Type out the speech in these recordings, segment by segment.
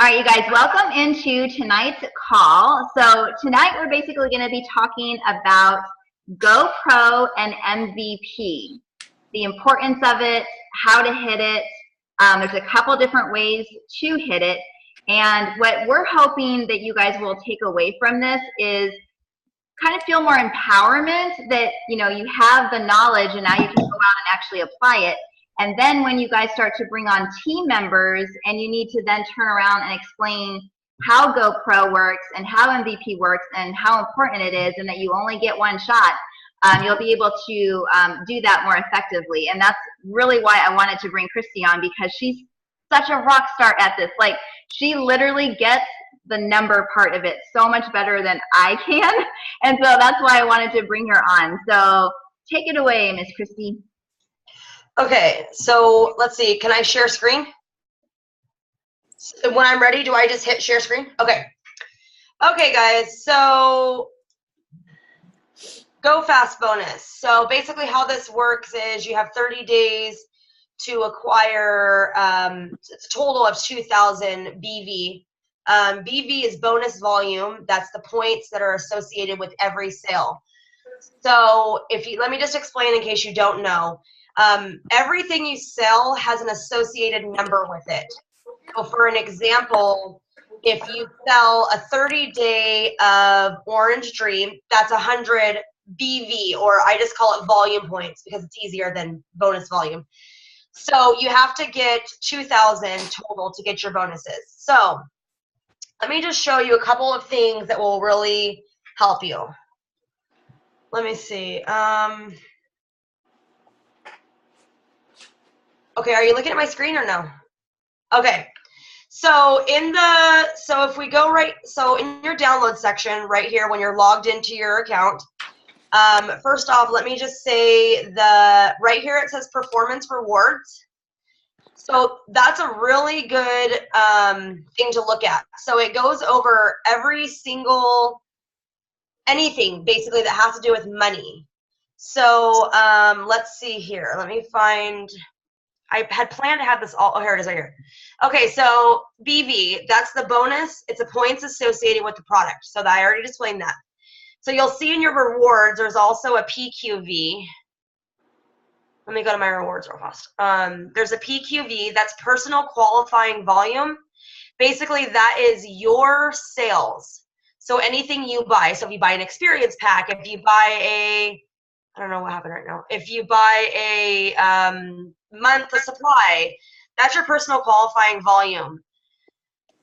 All right, you guys, welcome into tonight's call. So tonight we're basically going to be talking about GoPro and MVP, the importance of it, how to hit it. There's a couple different ways to hit it. And what we're hoping that you guys will take away from this is kind of feel more empowerment that, you have the knowledge and now you can go out and actually apply it. And then when you guys start to bring on team members and you need to then turn around and explain how GoPro works and how MVP works and how important it is and that you only get one shot, you'll be able to do that more effectively. And that's really why I wanted to bring Christy on, because she's such a rock star at this. Like, she literally gets the number part of it so much better than I can. And so that's why I wanted to bring her on. So take it away, Miss Christy. Okay, so let's see. Can I share screen? When I'm ready, do I just hit share screen? Okay. Okay, guys, so Go Fast bonus. So basically how this works is you have 30 days to acquire, it's a total of 2,000 BV. BV is bonus volume. That's the points that are associated with every sale. So let me just explain in case you don't know. Everything you sell has an associated number with it. So for an example, if you sell a 30-day of Orange Dream, that's 100 BV, or I just call it volume points because it's easier than bonus volume. So you have to get 2,000 total to get your bonuses. So let me just show you a couple of things that will really help you. Let me see. Okay, are you looking at my screen or no? Okay. So if we go in your download section right here when you're logged into your account, first off, let me just say right here it says performance rewards. So that's a really good thing to look at. So it goes over every single anything basically that has to do with money. So let's see here. Let me find. I had planned to have this all. Oh, here it is right here. Okay, so BV, that's the bonus. It's the points associated with the product. So I already explained that. So you'll see in your rewards, there's also a PQV. Let me go to my rewards real fast. There's a PQV, that's personal qualifying volume. Basically, that is your sales. So anything you buy. So if you buy an experience pack, if you buy I don't know what happened right now. If you buy a month of supply, that's your personal qualifying volume.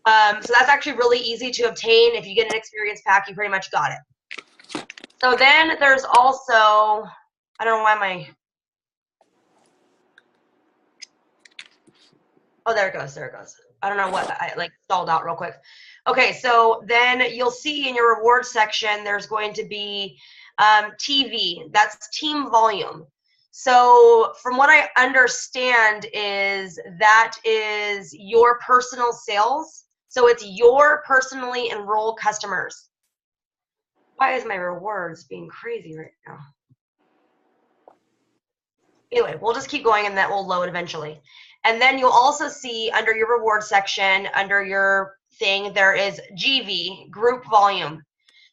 So that's actually really easy to obtain. If you get an experience pack, you pretty much got it. So then there's also, I don't know why oh, there it goes, there it goes. I don't know what, I stalled out real quick. Okay, so then you'll see in your reward section, there's going to be TV, that's team volume. So from what I understand is that is your personal sales. So it's your personally enrolled customers. Why is my rewards being crazy right now? Anyway, we'll just keep going and that will load eventually. And then you'll also see under your reward section, under your thing, there is GV, group volume.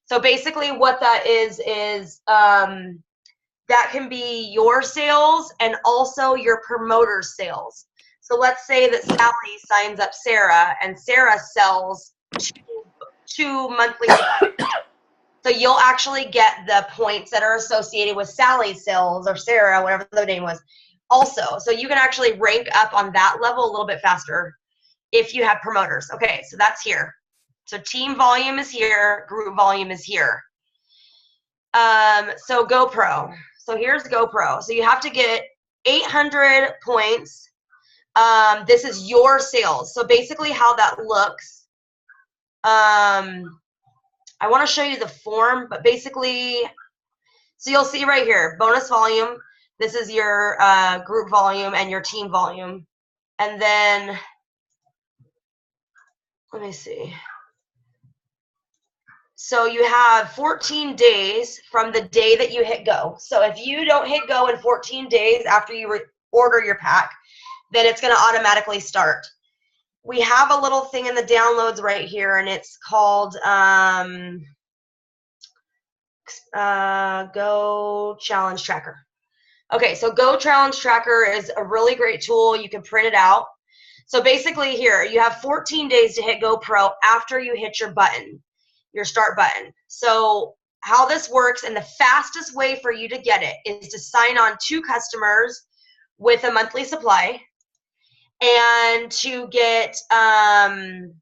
So basically what that is that can be your sales and also your promoter sales. So let's say that Sally signs up Sarah and Sarah sells two monthly so you'll actually get the points that are associated with Sally's sales or Sarah, whatever the name was, also. So you can actually rank up on that level a little bit faster if you have promoters. Okay, so that's here. So team volume is here, group volume is here. So GoPro. So here's GoPro. So you have to get 800 points. This is your sales. So basically how that looks, I want to show you the form, but basically, so you'll see right here, bonus volume. This is your group volume and your team volume. And then, let me see. So you have 14 days from the day that you hit go. So if you don't hit go in 14 days after you order your pack, then it's going to automatically start. we have a little thing in the downloads right here, and it's called Go Challenge Tracker. Okay, so Go Challenge Tracker is a really great tool. You can print it out. So basically here, you have 14 days to hit Go Pro after you hit your button, your start button. So how this works, and the fastest way for you to get it is to sign on 2 customers with a monthly supply, and to get 1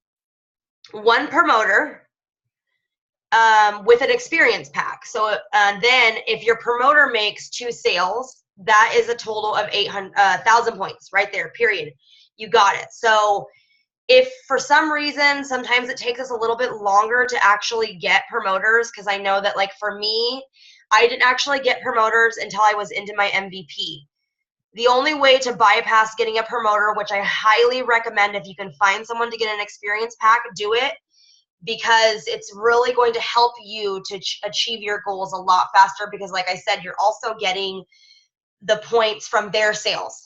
promoter with an experience pack. So then if your promoter makes 2 sales, that is a total of 1,000 points right there, period. You got it. So if for some reason, sometimes it takes us a little bit longer to actually get promoters, because I know that, like, for me, I didn't actually get promoters until I was into my MVP. The only way to bypass getting a promoter, which I highly recommend if you can find someone to get an experience pack, do it, because it's really going to help you to achieve your goals a lot faster, because like I said, you're also getting the points from their sales.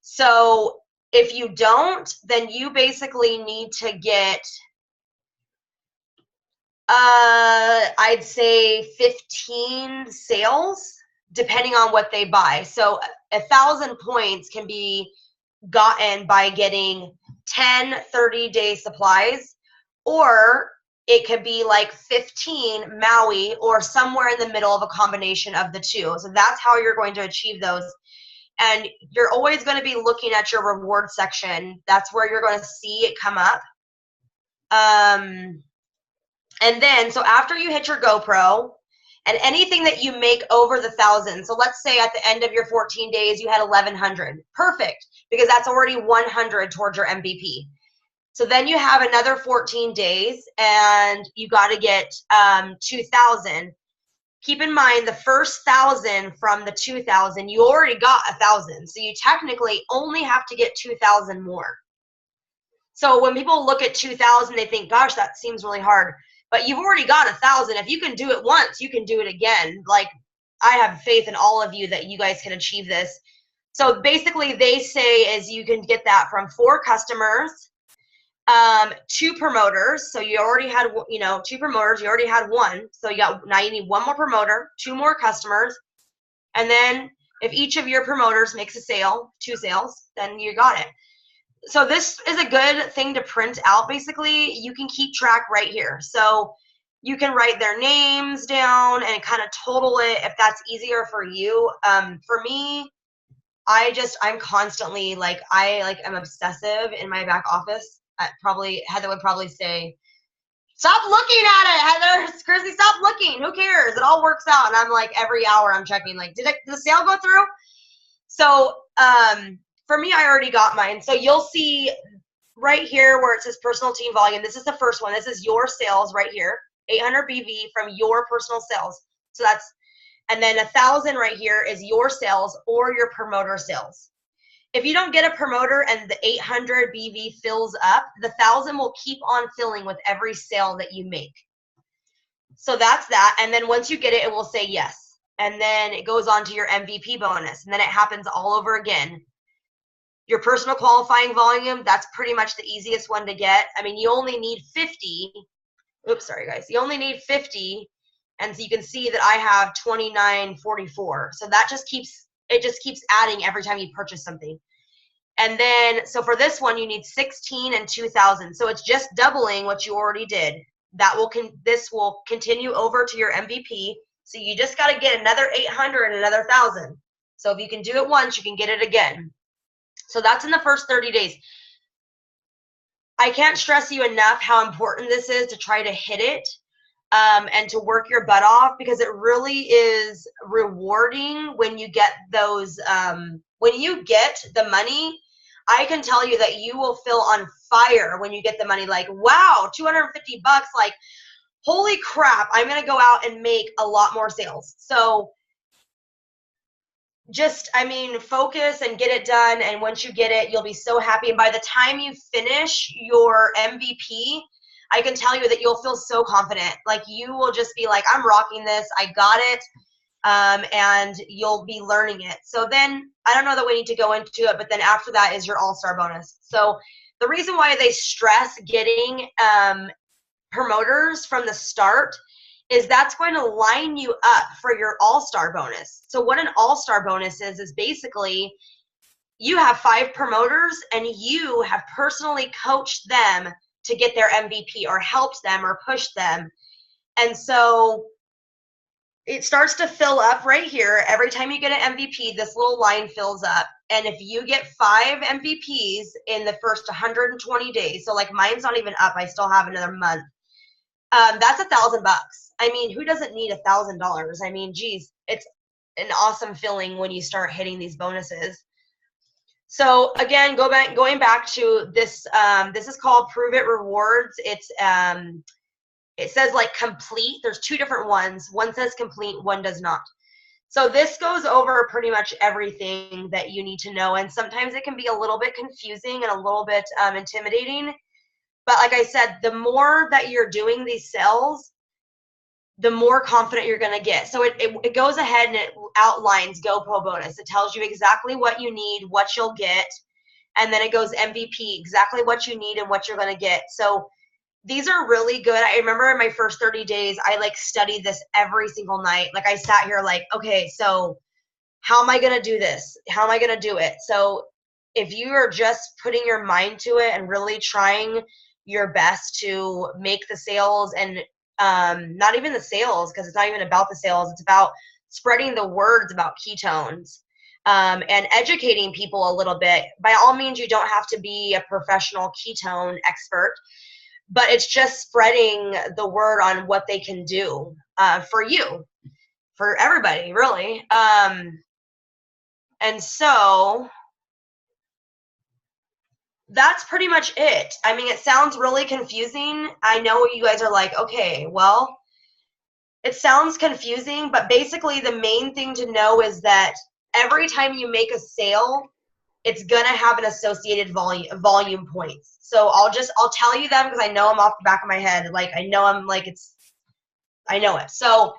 So if you don't, then you basically need to get, I'd say 15 sales, depending on what they buy. So 1,000 points can be gotten by getting 10 30-day supplies, or it could be like 15 Maui, or somewhere in the middle of a combination of the 2. So that's how you're going to achieve those. And you're always going to be looking at your reward section. That's where you're going to see it come up. And then, so after you hit your GoPro, and anything that you make over the 1,000, so let's say at the end of your 14 days, you had 1,100. Perfect, because that's already 100 towards your MVP. So then you have another 14 days, and you got to get 2,000. Keep in mind, the first 1,000 from the 2,000, you already got 1,000. So you technically only have to get 2,000 more. So when people look at 2,000, they think, gosh, that seems really hard. But you've already got 1,000. If you can do it once, you can do it again. Like, I have faith in all of you that you guys can achieve this. So basically, they say is you can get that from 4 customers, 2 promoters. So you already had, 2 promoters. You already had 1. So now you need 1 more promoter, 2 more customers, and then if each of your promoters makes a sale, 2 sales, then you got it. So this is a good thing to print out. Basically, you can keep track right here. So you can write their names down and kind of total it if that's easier for you. For me, I'm constantly I'm obsessive in my back office. Heather would probably say, stop looking at it, Heather. Chrissy, stop looking. Who cares? It all works out. And I'm like, every hour I'm checking, like, did the sale go through? So for me, I already got mine. So you'll see right here where it says personal team volume. This is the first one. This is your sales right here. 800 BV from your personal sales. So that's, and then 1,000 right here is your sales or your promoter sales. If you don't get a promoter and the 800 BV fills up, the 1,000 will keep on filling with every sale that you make. So that's that. And then once you get it, it will say yes. And then it goes on to your MVP bonus. And then it happens all over again. Your personal qualifying volume, that's pretty much the easiest one to get. I mean, you only need 50. Oops, sorry, guys. You only need 50. And so you can see that I have 2944. So that just keeps adding every time you purchase something. And then, so for this one, you need 16 and 2,000. So it's just doubling what you already did. This will continue over to your MVP. So you just got to get another 800 and another 1,000. So if you can do it once, you can get it again. So that's in the first 30 days. I can't stress you enough how important this is to try to hit it and to work your butt off, because it really is rewarding when you get those, when you get the money. I can tell you that you will feel on fire when you get the money, like, wow, 250 bucks, like, holy crap, I'm going to go out and make a lot more sales. So just, I mean, focus and get it done. And once you get it, you'll be so happy. And by the time you finish your MVP, I can tell you that you'll feel so confident. Like, you will just be like, I'm rocking this. I got it. And you'll be learning it. So then, I don't know that we need to go into it, but then after that is your all-star bonus. So the reason why they stress getting promoters from the start is that's going to line you up for your all-star bonus. So what an all-star bonus is basically you have 5 promoters and you have personally coached them to get their MVP or helped them or pushed them. And so it starts to fill up right here. Every time you get an MVP, this little line fills up. And if you get 5 MVPs in the first 120 days, so like mine's not even up, I still have another month. That's $1,000. I mean, who doesn't need $1,000? I mean, geez, it's an awesome feeling when you start hitting these bonuses. So again, going back to this, this is called Pruvit Rewards. It's it says like complete. There's 2 different ones. One says complete, one does not. So this goes over pretty much everything that you need to know, and sometimes it can be a little bit confusing and a little bit intimidating. But like I said, the more that you're doing these sales, the more confident you're going to get. So it goes ahead and it outlines GoPro bonus. It tells you exactly what you need, what you'll get, and then it goes MVP, exactly what you need and what you're going to get. So these are really good. I remember in my first 30 days, I like studied this every single night. Like I sat here like, okay, so how am I going to do this? How am I going to do it? So if you are just putting your mind to it and really trying your best to make the sales, and not even the sales, because it's not even about the sales, it's about spreading the words about ketones and educating people a little bit. By all means, you don't have to be a professional ketone expert, but it's just spreading the word on what they can do for you, for everybody, really. And so that's pretty much it. I mean, it sounds really confusing. I know you guys are like, okay, well, it sounds confusing, but basically the main thing to know is that every time you make a sale, it's gonna have an associated volume points. So I'll tell you them because I know them off the back of my head. Like I know them, like I know it. So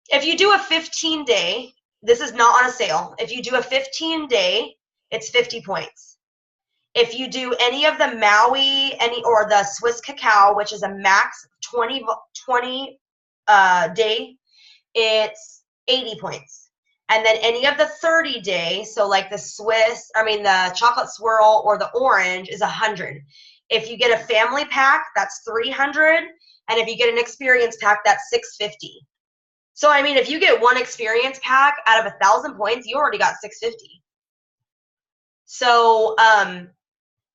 if you do a 15-day, this is not on a sale. If you do a 15-day, it's 50 points. If you do any of the Maui, or the Swiss cacao, which is a max 20 day, it's 80 points. And then any of the 30-day, so like the chocolate swirl or the orange is 100. If you get a family pack, that's 300. And if you get an experience pack, that's 650. So, I mean, if you get one experience pack out of 1,000 points, you already got 650. So,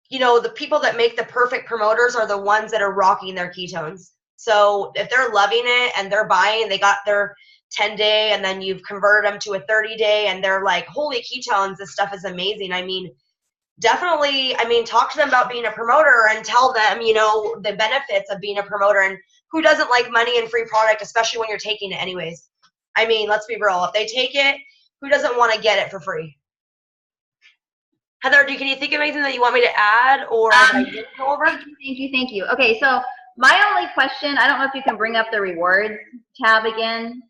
you know, the people that make the perfect promoters are the ones that are rocking their ketones. So if they're loving it and they're buying, they got their 10-day and then you've converted them to a 30-day and they're like, holy ketones, this stuff is amazing. I mean, definitely, talk to them about being a promoter and tell them, you know, the benefits of being a promoter, and who doesn't like money and free product, especially when you're taking it anyways. I mean, let's be real. If they take it, who doesn't want to get it for free? Heather, can you think of anything that you want me to add or that I didn't go over? Thank you. Okay, so my only question, I don't know if you can bring up the rewards tab again,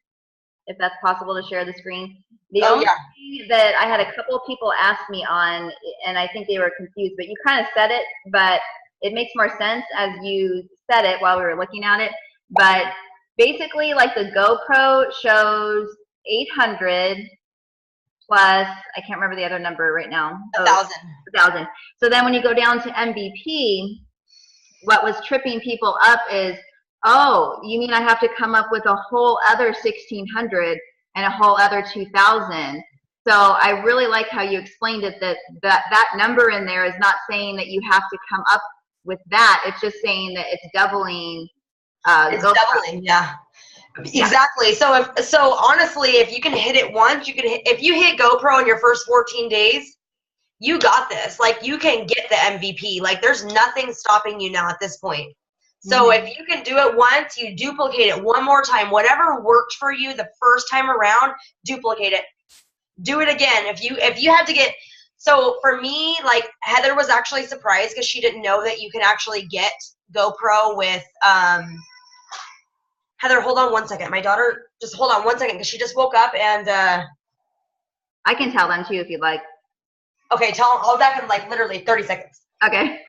if that's possible to share the screen. The only thing that I had a couple of people ask me on, and I think they were confused, but you kind of said it, but it makes more sense as you said it while we were looking at it. But basically, like the GoPro shows 800 plus, I can't remember the other number right now. 1,000. 1,000. So then when you go down to MVP, what was tripping people up is, oh, you mean I have to come up with a whole other 1,600 and a whole other 2,000. So I really like how you explained it, that number in there is not saying that you have to come up with that. It's just saying that it's doubling. It's doubling, yeah. Exactly. So honestly, if you can hit it once, if you hit GoPro in your first 14 days, you got this. Like, you can get the MVP. Like, there's nothing stopping you now at this point. So if you can do it once, you duplicate it one more time. Whatever worked for you the first time around, duplicate it. Do it again. If you had to get, so for me, like, Heather was actually surprised because she didn't know that you can actually get GoPro with Heather, hold on one second. My daughter, just hold on one second because she just woke up and I can tell them too if you'd like. Okay, tell them. I'll be back in like literally 30 seconds. Okay.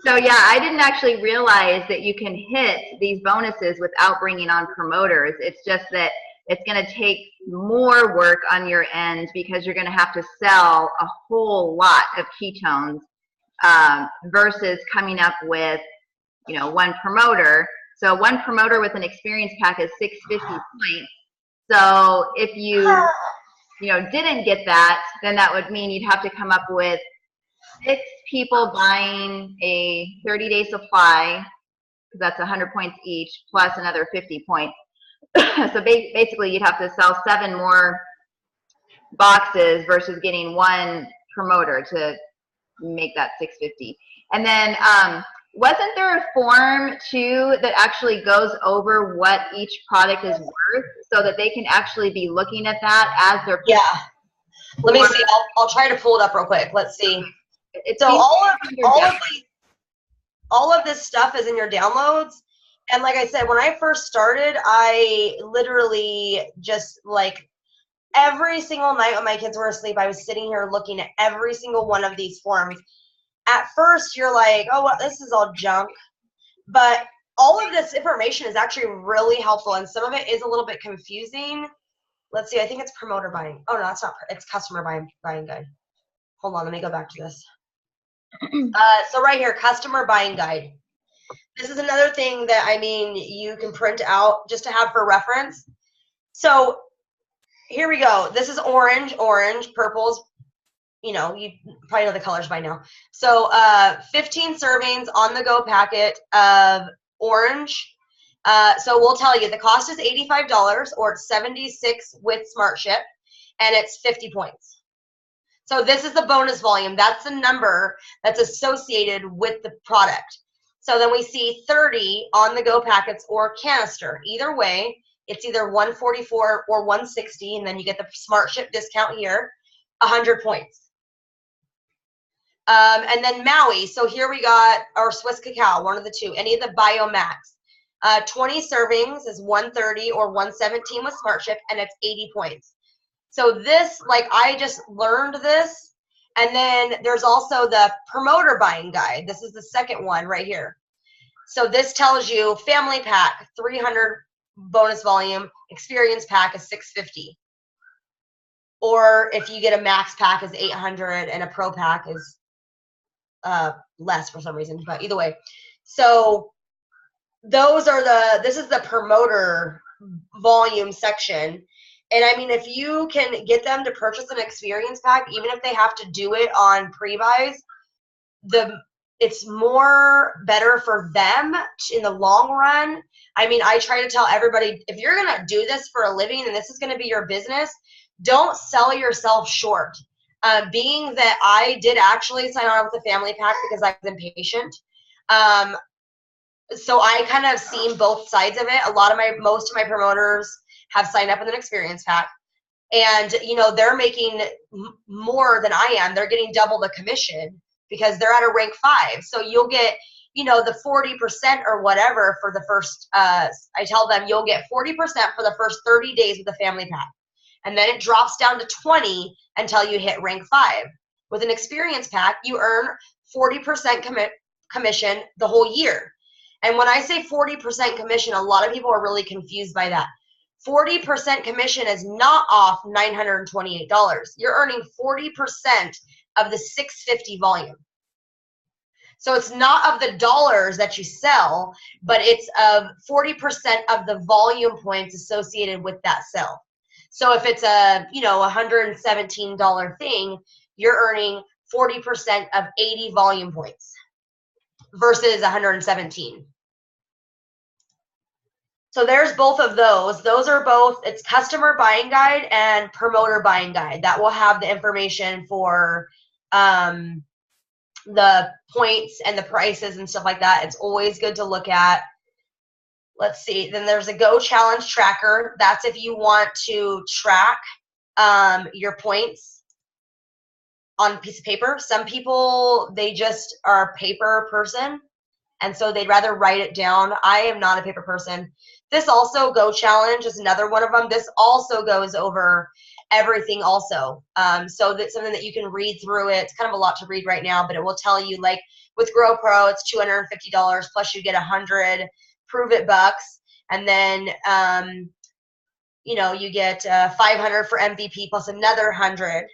So yeah, I didn't actually realize that you can hit these bonuses without bringing on promoters. It's just that it's going to take more work on your end because you're going to have to sell a whole lot of ketones versus coming up with, one promoter. So one promoter with an experience pack is 650 points. So if you, didn't get that, then that would mean you'd have to come up with 6 people buying a 30-day supply, because that's 100 points each, plus another 50 points. So basically, you'd have to sell 7 more boxes versus getting one promoter to make that 650. And then wasn't there a form too that actually goes over what each product is worth so that they can actually be looking at that as they're Yeah. Let me see. I'll try to pull it up real quick. Let's see. So all of this stuff is in your downloads. And like I said, when I first started, I literally just like every single night when my kids were asleep, I was sitting here looking at every single one of these forms. At first, you're like, oh, well, this is all junk. But all of this information is actually really helpful, and some of it is a little bit confusing. Let's see. I think it's promoter buying. Oh, no, it's not. It's customer buying guide. Hold on. Let me go back to this. So right here, customer buying guide. This is another thing that, I mean, you can print out just to have for reference. So here we go. This is orange, purples. You probably know the colors by now. So 15 servings on the go packet of orange. So we'll tell you the cost is $85 or it's $76 with Smart Ship, and it's 50 points. So this is the bonus volume. That's the number that's associated with the product. So then we see 30 on the go packets or canister. Either way, it's either 144 or 160, and then you get the Smart Ship discount here, 100 points. And then Maui. So here we got our Swiss cacao, one of the two, any of the Biomax. 20 servings is 130 or 117 with Smart Ship, and it's 80 points. So this, like, I just learned this. And then there's also the promoter buying guide. This is the second one right here. So this tells you family pack, 300 bonus volume, experience pack is 650. Or if you get a max pack is 800 and a pro pack is less for some reason, but either way. So those are this is the promoter volume section. And I mean, if you can get them to purchase an experience pack, even if they have to do it on pre-buys, it's more better for them in the long run. I mean, I try to tell everybody, if you're going to do this for a living and this is going to be your business, don't sell yourself short. Being that I did actually sign on with a family pack because I was impatient. So I kind of seen both sides of it. Most of my promoters have signed up with an experience pack, and they're making more than I am. They're getting double the commission because they're at a rank 5. So you'll get the 40% or whatever for the first. I tell them you'll get 40% for the first 30 days with the family pack, and then it drops down to 20 until you hit rank 5. With an experience pack, you earn 40% commission the whole year. And when I say 40% commission, a lot of people are really confused by that. 40% commission is not off $928. You're earning 40% of the 650 volume. So it's not of the dollars that you sell, but it's of 40% of the volume points associated with that sell. So if it's a $117 thing, you're earning 40% of 80 volume points versus 117. So there's both of those. Those are both, it's customer buying guide and promoter buying guide. That will have the information for the points and the prices and stuff like that. It's always good to look at. Let's see. Then there's a Go Challenge tracker. That's if you want to track your points on a piece of paper. Some people, they just are a paper person, and so they'd rather write it down. I am not a paper person. This also, Go Challenge, is another one of them. This also goes over everything also. So that's something that you can read through it. It's kind of a lot to read right now, but it will tell you, like with GoPro, it's $250 plus you get 100 Pruvit bucks. And then, you know, you get 500 for MVP plus another 100.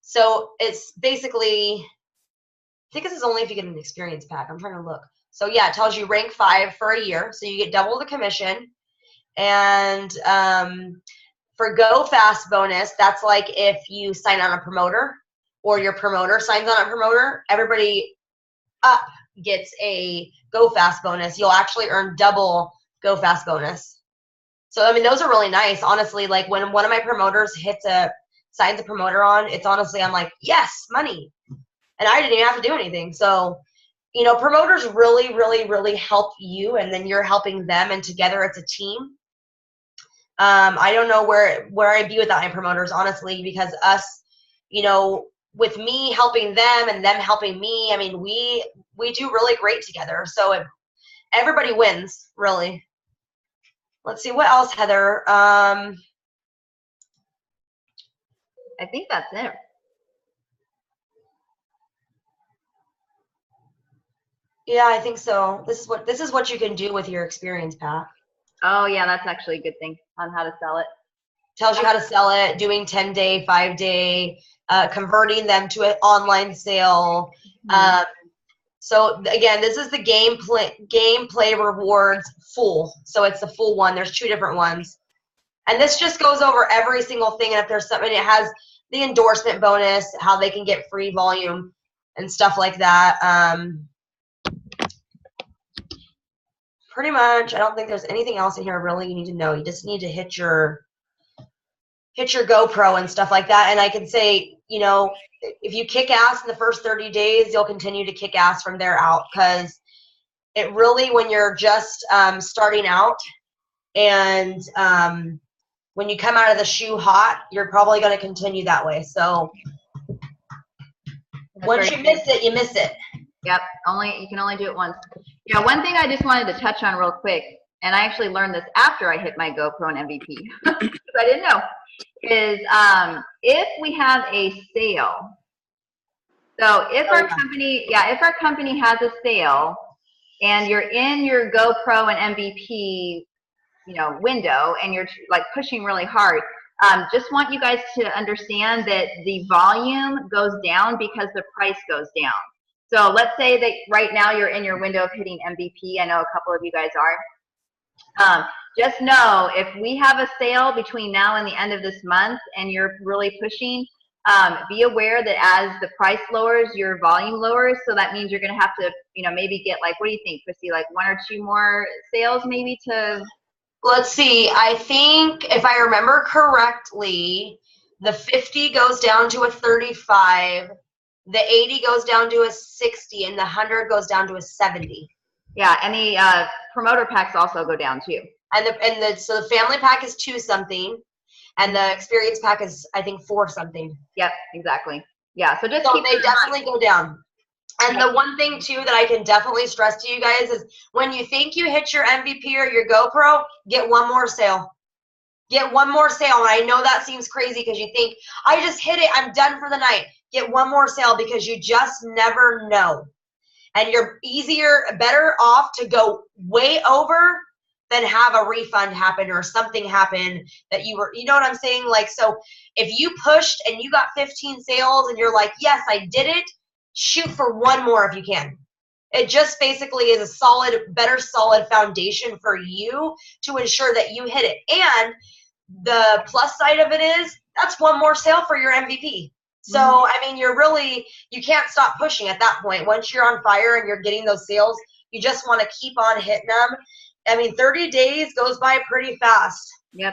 So it's basically, I think this is only if you get an experience pack. I'm trying to look. So yeah, it tells you rank 5 for a year. So you get double the commission. And for Go Fast bonus, that's like if you sign on a promoter or your promoter signs on a promoter, everybody up gets a Go Fast bonus. You'll actually earn double Go Fast bonus. So, I mean, those are really nice. Honestly, like when one of my promoters signs a promoter on, it's honestly, I'm like, yes, money. And I didn't even have to do anything. So, you know, promoters really, really, really help you, and then you're helping them, and together it's a team. I don't know where I'd be without my promoters, honestly, because us, you know, with me helping them and them helping me, I mean, we do really great together. So everybody wins, really. Let's see, what else, Heather? I think that's it. Yeah, I think so. This is what you can do with your experience pack. Oh yeah, that's actually a good thing on how to sell it. Tells you how to sell it, doing 10-day, 5-day, converting them to an online sale. So again, this is the gameplay rewards full. So it's the full one. There's 2 different ones. And this just goes over every single thing. And if there's something, it has the endorsement bonus, how they can get free volume and stuff like that. Pretty much, I don't think there's anything else in here really you need to know. You just need to hit your GoPro and stuff like that. And I can say, you know, if you kick ass in the first 30 days, you'll continue to kick ass from there out, because it really, when you're just starting out and when you come out of the shoe hot, you're probably going to continue that way. So once you miss it, you miss it. Yep, you can only do it once. Yeah, one thing I just wanted to touch on real quick, and I actually learned this after I hit my GoPro and MVP, because I didn't know, is if we have a sale. So if our company has a sale and you're in your GoPro and MVP, you know, window, and you're like pushing really hard, just want you guys to understand that the volume goes down because the price goes down. So let's say that right now you're in your window of hitting MVP. I know a couple of you guys are. Just know if we have a sale between now and the end of this month and you're really pushing, be aware that as the price lowers, your volume lowers. So that means you're going to have to, you know, maybe get like, what do you think, Christy, like 1 or 2 more sales maybe to... Let's see. I think if I remember correctly, the 50 goes down to a 35. The 80 goes down to a 60, and the 100 goes down to a 70. Yeah, and the promoter packs also go down too. So the family pack is 2 something, and the experience pack is, I think, 4 something. Yep, exactly. Yeah, so just they definitely go down. And the one thing too that I can definitely stress to you guys is when you think you hit your MVP or your GoPro, get 1 more sale. Get 1 more sale. And I know that seems crazy because you think, I just hit it, I'm done for the night. Get 1 more sale, because you just never know. And you're better off to go way over than have a refund happen or something happen that you know what I'm saying? Like, so if you pushed and you got 15 sales and you're like, yes, I did it, shoot for 1 more if you can. It just basically is a better solid foundation for you to ensure that you hit it. And the plus side of it is that's 1 more sale for your MVP. So, I mean, you can't stop pushing at that point. Once you're on fire and you're getting those sales, you just want to keep on hitting them. I mean, 30 days goes by pretty fast. Yep.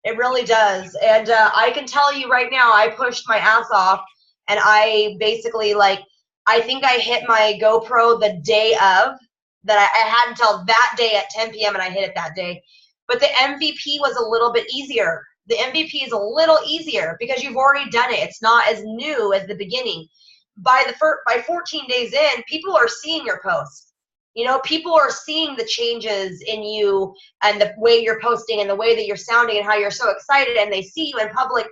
It really does. And I can tell you right now, I pushed my ass off, and I basically, like, I think I hit my GoPro the day of that. I had until that day at 10 p.m. and I hit it that day. But the MVP was a little bit easier. The MVP is a little easier because you've already done it. It's not as new as the beginning. By 14 days in, people are seeing your posts. You know, people are seeing the changes in you and the way you're posting and the way that you're sounding and how you're so excited, and they see you in public.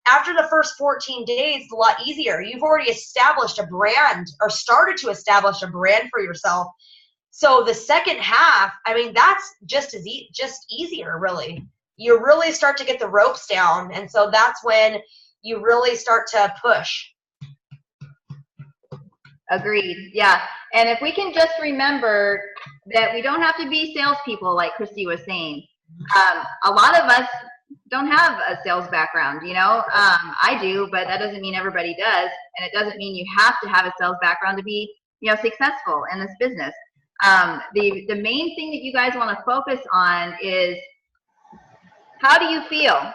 After the first 14 days, it's a lot easier. You've already established a brand or started to establish a brand for yourself. So the second half, I mean, that's just easier, really. You really start to get the ropes down, and so that's when you really start to push. Agreed. Yeah. And if we can just remember that we don't have to be salespeople, like Christy was saying. A lot of us don't have a sales background, you know. I do, but that doesn't mean everybody does, and it doesn't mean you have to have a sales background to be, you know, successful in this business. The main thing that you guys want to focus on is, how do you feel?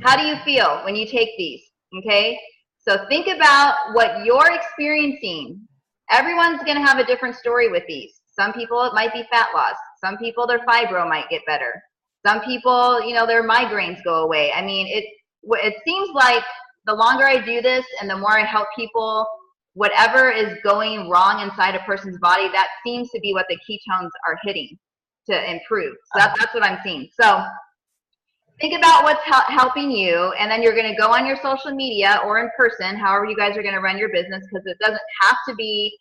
How do you feel when you take these? Okay, so think about what you're experiencing. Everyone's going to have a different story with these. Some people, it might be fat loss. Some people, their fibro might get better. Some people, you know, their migraines go away. I mean, it seems like the longer I do this and the more I help people, whatever is going wrong inside a person's body, that seems to be what the ketones are hitting to improve. So that's what I'm seeing. So think about what's helping you, and then you're going to go on your social media or in person, however you guys are going to run your business, because it doesn't have to be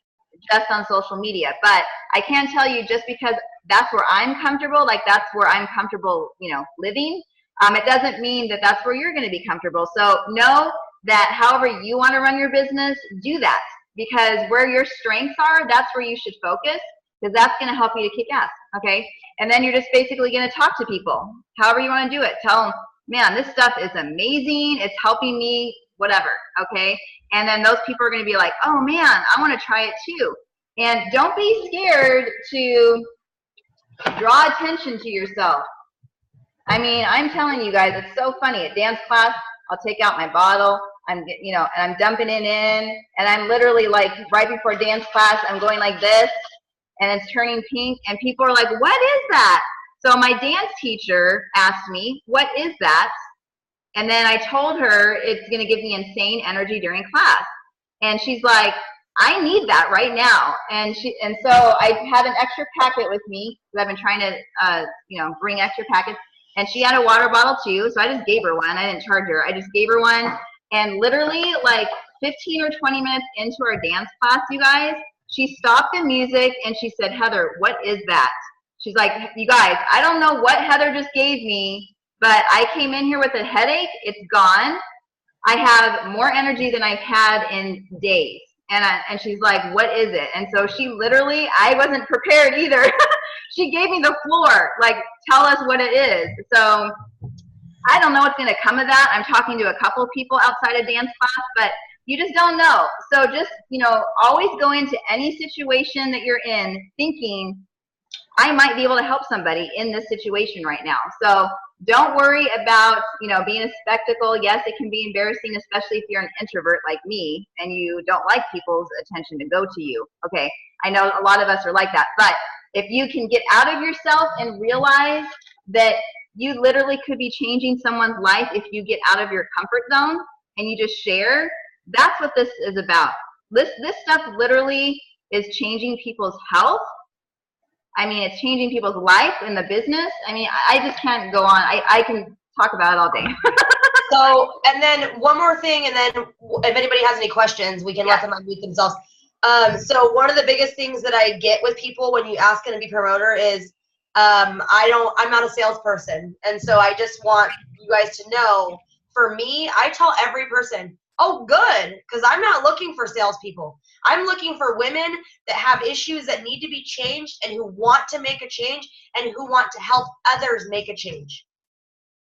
just on social media. But I can tell you, just because that's where I'm comfortable, like that's where I'm comfortable, you know, living, it doesn't mean that that's where you're going to be comfortable. So know that however you want to run your business, do that, because where your strengths are, that's where you should focus, because that's going to help you to kick ass. Okay. And then you're just basically going to talk to people, however you want to do it. Tell them, man, this stuff is amazing. It's helping me, whatever. Okay. And then those people are going to be like, oh man, I want to try it too. And don't be scared to draw attention to yourself. I mean, I'm telling you guys, it's so funny. At dance class, I'll take out my bottle, you know, and I'm dumping it in, and I'm literally like, right before dance class, I'm going like this, and it's turning pink, and people are like, what is that? So my dance teacher asked me, what is that? And then I told her it's going to give me insane energy during class. And she's like, I need that right now. And so I had an extra packet with me, because I've been trying to, you know, bring extra packets. And she had a water bottle too, so I just gave her one. I didn't charge her. I just gave her one. And literally like 15 or 20 minutes into our dance class, you guys, she stopped the music and she said, Heather, what is that? She's like, you guys, I don't know what Heather just gave me, but I came in here with a headache. It's gone. I have more energy than I've had in days. And she's like, what is it? And so she literally, I wasn't prepared either. She gave me the floor, like, tell us what it is. So I don't know what's going to come of that. I'm talking to a couple of people outside of dance class, but you just don't know. So just, you know, always go into any situation that you're in thinking, I might be able to help somebody in this situation right now. So don't worry about, you know, being a spectacle. Yes, it can be embarrassing, especially if you're an introvert like me and you don't like people's attention to go to you. Okay, I know a lot of us are like that. But if you can get out of yourself and realize that you literally could be changing someone's life if you get out of your comfort zone and you just share, that's what this is about. This stuff literally is changing people's health. I mean, it's changing people's life in the business. I mean, I just can't go on. I can talk about it all day. So, and then one more thing, and then if anybody has any questions, we can let them unmute themselves. So one of the biggest things that I get with people when you ask them to be promoter is, I'm not a salesperson. And so I just want you guys to know, for me, I tell every person, oh, good, because I'm not looking for salespeople. I'm looking for women that have issues that need to be changed and who want to make a change and who want to help others make a change.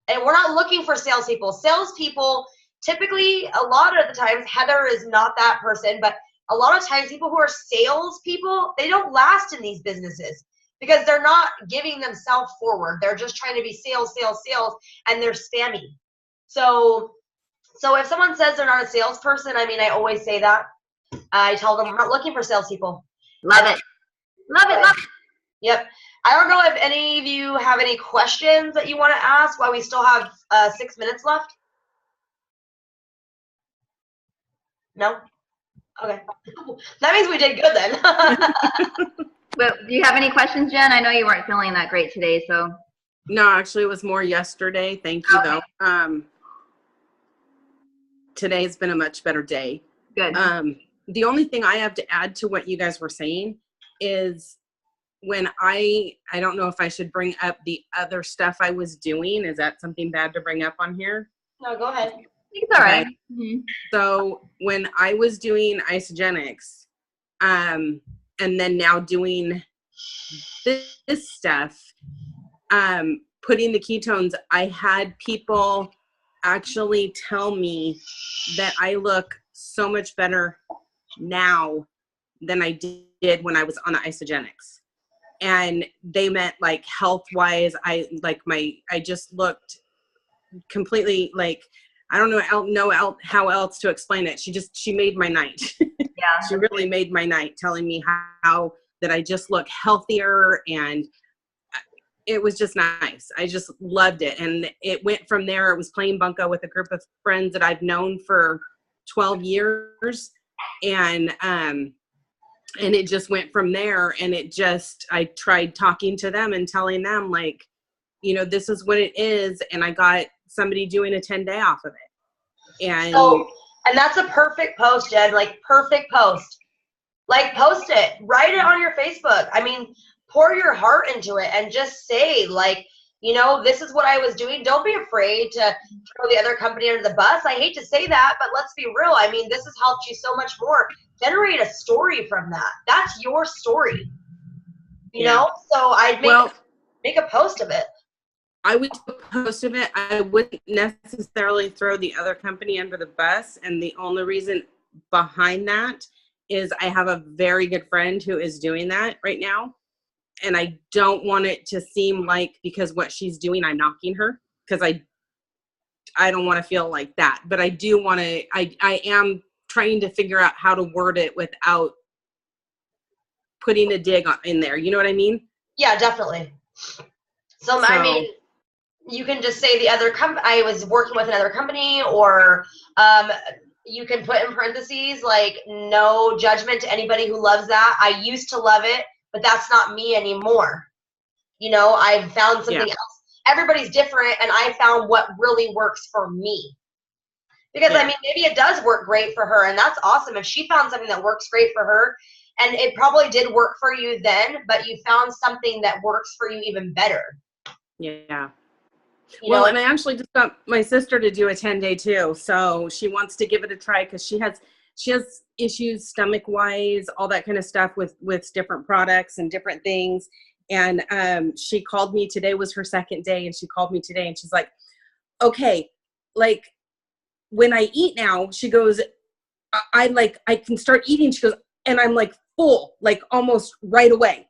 And we're not looking for salespeople. Salespeople, typically, a lot of the times, Heather is not that person, but a lot of times people who are salespeople, they don't last in these businesses because they're not giving themselves forward. They're just trying to be sales, sales, sales, and they're spammy. So if someone says they're not a salesperson, I mean, I always say that. I tell them I'm not looking for salespeople. Love it. Love it. Love it. Yep. I don't know if any of you have any questions that you want to ask while we still have 6 minutes left. No? Okay. That means we did good then. But do you have any questions, Jen? I know you weren't feeling that great today, so. No, actually it was more yesterday. Thank you Okay. though. Today's been a much better day. Good. The only thing I have to add to what you guys were saying is when I don't know if I should bring up the other stuff I was doing. Is that something bad to bring up on here? No, go ahead. It's all right. Okay. Mm-hmm. So when I was doing isogenics, and then now doing this stuff, putting the ketones, I had people actually tell me that I look so much better now than I did when I was on the isogenics. And they meant like health wise, I just looked completely like, I don't know how else to explain it. She made my night. Yeah. She really made my night, telling me how that I just look healthier, and it was just nice. I just loved it. And it went from there. It was playing bunco with a group of friends that I've known for 12 years. And it just went from there. And I tried talking to them and telling them like, you know, this is what it is. And I got somebody doing a 10-day off of it. And that's a perfect post, Jen. Like, perfect post. Like, post it. Write it on your Facebook. I mean, pour your heart into it and just say, like, you know, this is what I was doing. Don't be afraid to throw the other company under the bus. I hate to say that, but let's be real. I mean, this has helped you so much more. Generate a story from that. That's your story. You know? So I'd make a post of it. I would do a post of it. I wouldn't necessarily throw the other company under the bus. And the only reason behind that is I have a very good friend who is doing that right now. And I don't want it to seem like because what she's doing, I'm knocking her, because I don't want to feel like that. But I do want to, I am trying to figure out how to word it without putting a dig in there. You know what I mean? Yeah, definitely. So I mean, you can just say the other I was working with another company, or you can put in parentheses, like, no judgment to anybody who loves that. I used to love it, but that's not me anymore. You know, I've found something else. Everybody's different, and I found what really works for me. Because, I mean, maybe it does work great for her, and that's awesome. If she found something that works great for her, and it probably did work for you then, but you found something that works for you even better. Yeah. You and I actually just got my sister to do a 10-day too. So she wants to give it a try because she has issues stomach wise, all that kind of stuff with different products and different things. And she called me today, was her second day, and she called me today and she's like, okay, like when I eat now, she goes, I can start eating. She goes, and I'm like full, like almost right away.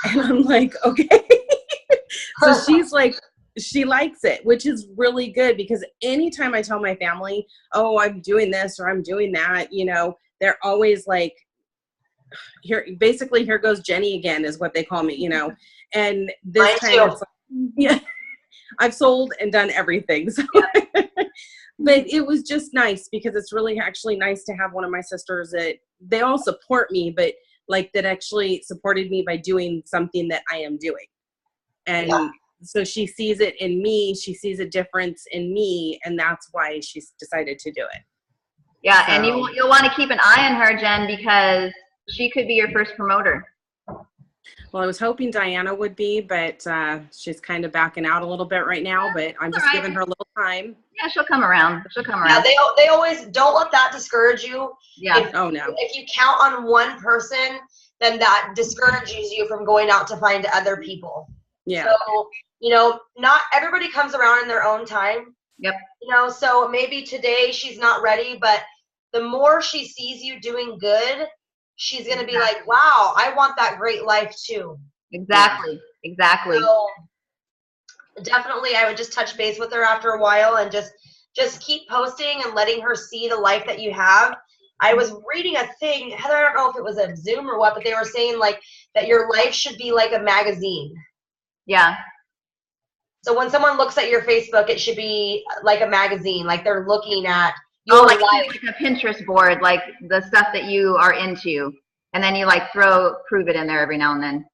And I'm like, okay. So she's like, she likes it, which is really good, because anytime I tell my family, oh, I'm doing this or I'm doing that, you know, they're always like, here goes Jenny again, is what they call me, you know. And this time it's like, yeah, I've sold and done everything. So but it was just nice, because it's really actually nice to have one of my sisters that they all support me, but like that actually supported me by doing something that I am doing. And so she sees it in me, she sees a difference in me, and that's why she's decided to do it. Yeah, so. And you'll want to keep an eye on her, Jen, because she could be your first promoter. Well, I was hoping Diana would be, but she's kind of backing out a little bit right now, but I'm just giving her a little time. Yeah, she'll come around. Yeah, they always, don't let that discourage you. Yeah. If you count on one person, then that discourages you from going out to find other people. Yeah. So, you know, not everybody comes around in their own time. Yep. You know, so maybe today she's not ready, but the more she sees you doing good, she's going to be like, wow, I want that great life too. Exactly. So definitely I would just touch base with her after a while and just keep posting and letting her see the life that you have. I was reading a thing, Heather, I don't know if it was a Zoom or what, but they were saying like that your life should be like a magazine. Yeah. So when someone looks at your Facebook, it should be like a magazine, like they're looking at your life. Like a Pinterest board, like the stuff that you are into, And then you like throw Pruvit in there every now and then.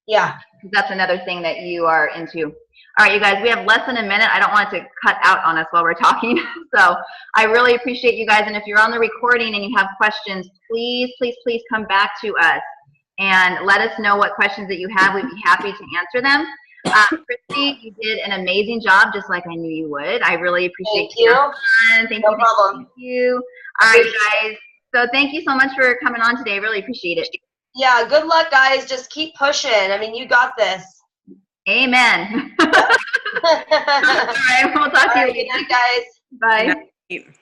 Yeah. That's another thing that you are into. All right, you guys, we have less than a minute. I don't want it to cut out on us while we're talking. So I really appreciate you guys. And if you're on the recording and you have questions, please, please, please come back to us and let us know what questions that you have. We'd be happy to answer them. Christy, you did an amazing job, just like I knew you would. I really appreciate you. Thank no you. problem. Thank you. All right, guys. So thank you so much for coming on today. Really appreciate it. Yeah, good luck, guys. Just keep pushing. I mean, you got this. Amen. All right, we'll talk to you later. Good night, guys. Bye. Good night.